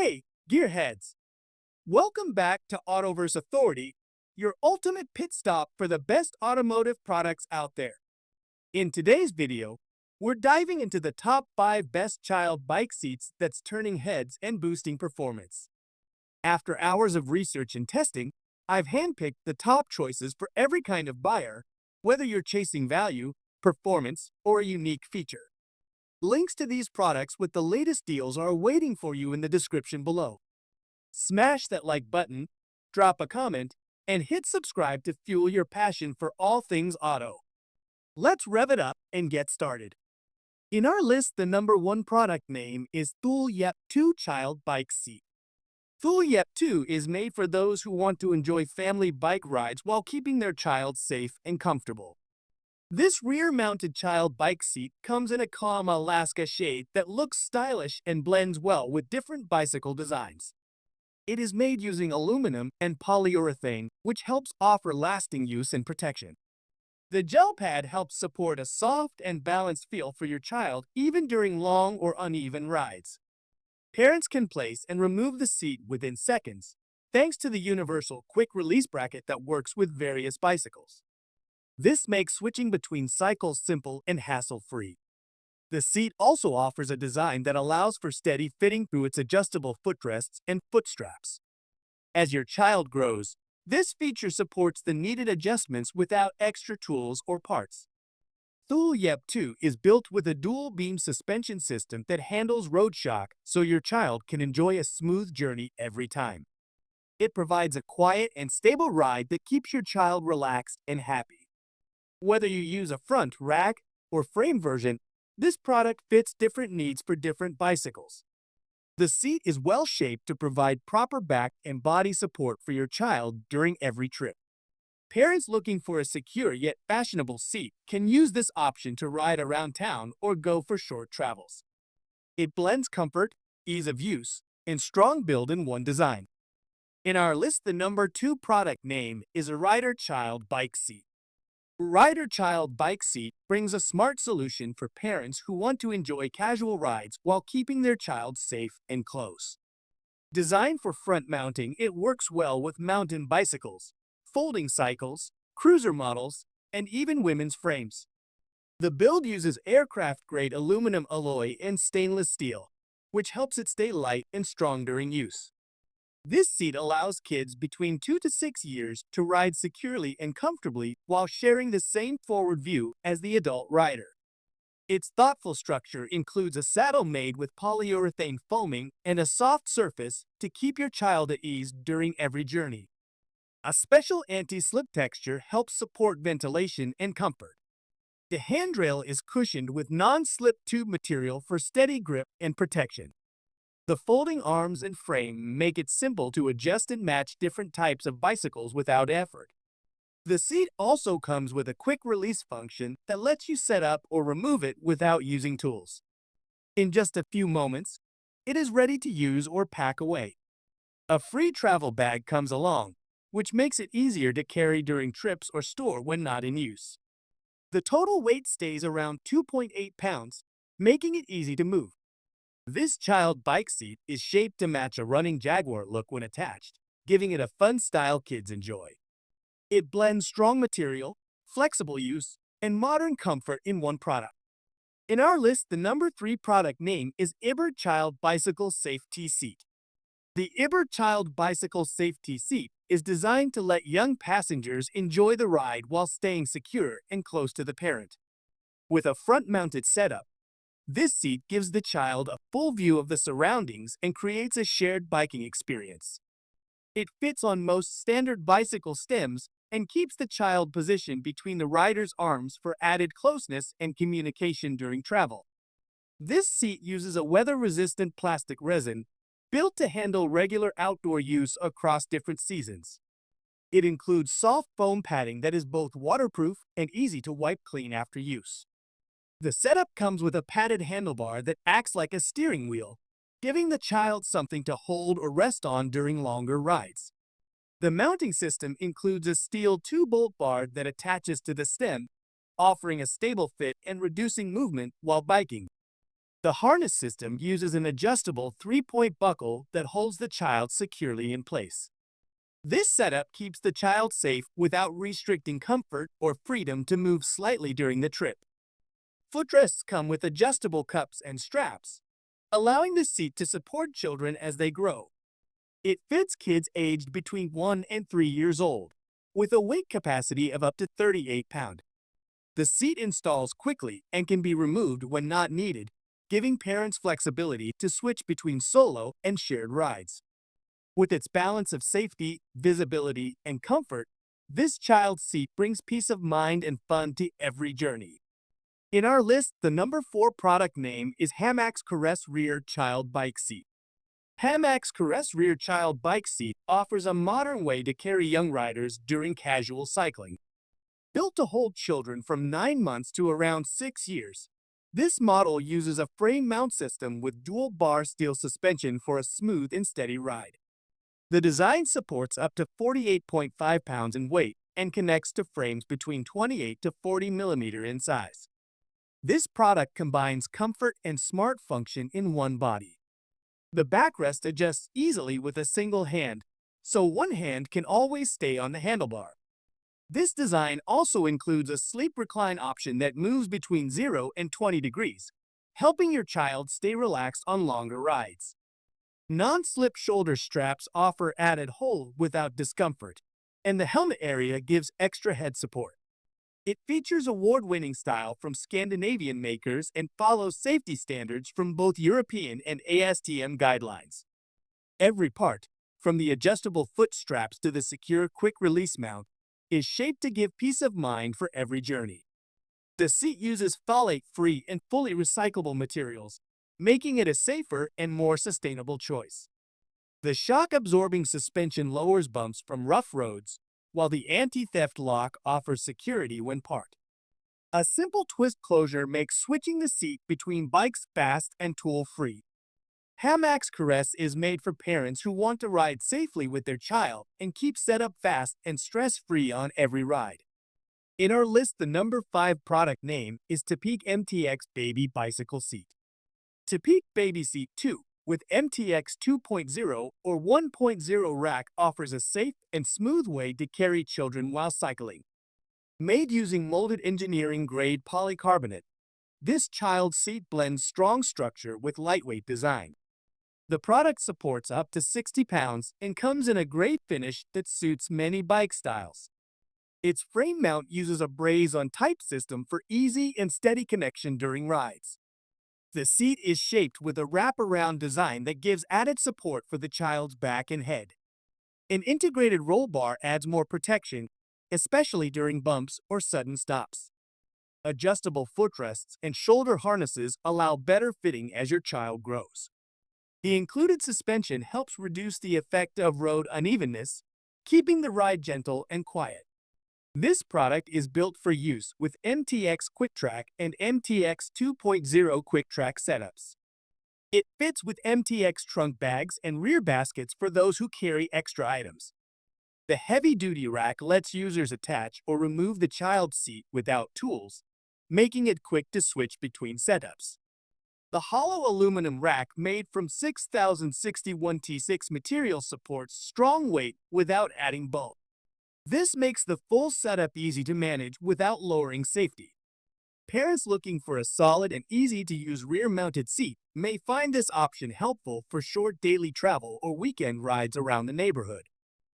Hey, gearheads! Welcome back to Autoverse Authority, your ultimate pit stop for the best automotive products out there. In today's video, we're diving into the top 5 best child bike seats that's turning heads and boosting performance. After hours of research and testing, I've handpicked the top choices for every kind of buyer, whether you're chasing value, performance, or a unique feature. Links to these products with the latest deals are waiting for you in the description below. Smash that like button, drop a comment, and hit subscribe to fuel your passion for all things auto. Let's rev it up and get started. In our list, the number 1 product name is Thule Yepp 2 Child Bike Seat. Thule Yepp 2 is made for those who want to enjoy family bike rides while keeping their child safe and comfortable. This rear-mounted child bike seat comes in a calm Alaska shade that looks stylish and blends well with different bicycle designs. It is made using aluminum and polyurethane, which helps offer lasting use and protection. The gel pad helps support a soft and balanced feel for your child even during long or uneven rides. Parents can place and remove the seat within seconds, thanks to the universal quick-release bracket that works with various bicycles. This makes switching between cycles simple and hassle-free. The seat also offers a design that allows for steady fitting through its adjustable footrests and foot straps. As your child grows, this feature supports the needed adjustments without extra tools or parts. Thule Yepp 2 is built with a dual-beam suspension system that handles road shock so your child can enjoy a smooth journey every time. It provides a quiet and stable ride that keeps your child relaxed and happy. Whether you use a front, rack, or frame version, this product fits different needs for different bicycles. The seat is well-shaped to provide proper back and body support for your child during every trip. Parents looking for a secure yet fashionable seat can use this option to ride around town or go for short travels. It blends comfort, ease of use, and strong build in one design. In our list, the number 2 product name is UrRider Child Bike Seat. UrRider Child Bike Seat brings a smart solution for parents who want to enjoy casual rides while keeping their child safe and close. Designed for front mounting, it works well with mountain bicycles, folding cycles, cruiser models, and even women's frames. The build uses aircraft-grade aluminum alloy and stainless steel, which helps it stay light and strong during use. This seat allows kids between 2 to 6 years to ride securely and comfortably while sharing the same forward view as the adult rider. Its thoughtful structure includes a saddle made with polyurethane foaming and a soft surface to keep your child at ease during every journey. A special anti-slip texture helps support ventilation and comfort. The handrail is cushioned with non-slip tube material for steady grip and protection. The folding arms and frame make it simple to adjust and match different types of bicycles without effort. The seat also comes with a quick release function that lets you set up or remove it without using tools. In just a few moments, it is ready to use or pack away. A free travel bag comes along, which makes it easier to carry during trips or store when not in use. The total weight stays around 2.8 pounds, making it easy to move. This child bike seat is shaped to match a running Jaguar look when attached, giving it a fun style kids enjoy. It blends strong material, flexible use, and modern comfort in one product. In our list, the number 3 product name is iBert Child Bicycle Safety Seat. The iBert Child Bicycle Safety Seat is designed to let young passengers enjoy the ride while staying secure and close to the parent. With a front-mounted setup, this seat gives the child a full view of the surroundings and creates a shared biking experience. It fits on most standard bicycle stems and keeps the child positioned between the rider's arms for added closeness and communication during travel. This seat uses a weather-resistant plastic resin built to handle regular outdoor use across different seasons. It includes soft foam padding that is both waterproof and easy to wipe clean after use. The setup comes with a padded handlebar that acts like a steering wheel, giving the child something to hold or rest on during longer rides. The mounting system includes a steel 2-bolt bar that attaches to the stem, offering a stable fit and reducing movement while biking. The harness system uses an adjustable three-point buckle that holds the child securely in place. This setup keeps the child safe without restricting comfort or freedom to move slightly during the trip. Footrests come with adjustable cups and straps, allowing the seat to support children as they grow. It fits kids aged between 1 and 3 years old, with a weight capacity of up to 38 pounds. The seat installs quickly and can be removed when not needed, giving parents flexibility to switch between solo and shared rides. With its balance of safety, visibility, and comfort, this child's seat brings peace of mind and fun to every journey. In our list, the number 4 product name is Hamax Caress Rear Child Bike Seat. Hamax Caress Rear Child Bike Seat offers a modern way to carry young riders during casual cycling. Built to hold children from 9 months to around 6 years, this model uses a frame mount system with dual bar steel suspension for a smooth and steady ride. The design supports up to 48.5 pounds in weight and connects to frames between 28 to 40 millimeters in size. This product combines comfort and smart function in one body. The backrest adjusts easily with a single hand, so one hand can always stay on the handlebar. This design also includes a sleep recline option that moves between 0 and 20 degrees, helping your child stay relaxed on longer rides. Non-slip shoulder straps offer added hold without discomfort, and the helmet area gives extra head support. It features award-winning style from Scandinavian makers and follows safety standards from both European and ASTM guidelines. Every part, from the adjustable foot straps to the secure quick-release mount, is shaped to give peace of mind for every journey. The seat uses phthalate-free and fully recyclable materials, making it a safer and more sustainable choice. The shock-absorbing suspension lowers bumps from rough roads, while the anti-theft lock offers security when parked. A simple twist closure makes switching the seat between bikes fast and tool-free. Hamax Caress is made for parents who want to ride safely with their child and keep setup fast and stress-free on every ride. In our list, the number 5 product name is Topeak MTX Baby Bicycle Seat. Topeak Baby Seat 2 with MTX 2.0 or 1.0 rack offers a safe and smooth way to carry children while cycling. Made using molded engineering-grade polycarbonate, this child seat blends strong structure with lightweight design. The product supports up to 60 pounds and comes in a gray finish that suits many bike styles. Its frame mount uses a braze-on-type system for easy and steady connection during rides. The seat is shaped with a wraparound design that gives added support for the child's back and head. An integrated roll bar adds more protection, especially during bumps or sudden stops. Adjustable footrests and shoulder harnesses allow better fitting as your child grows. The included suspension helps reduce the effect of road unevenness, keeping the ride gentle and quiet. This product is built for use with MTX QuickTrack and MTX 2.0 QuickTrack setups. It fits with MTX trunk bags and rear baskets for those who carry extra items. The heavy-duty rack lets users attach or remove the child's seat without tools, making it quick to switch between setups. The hollow aluminum rack made from 6061 T6 material supports strong weight without adding bulk. This makes the full setup easy to manage without lowering safety. Parents looking for a solid and easy-to-use rear-mounted seat may find this option helpful for short daily travel or weekend rides around the neighborhood.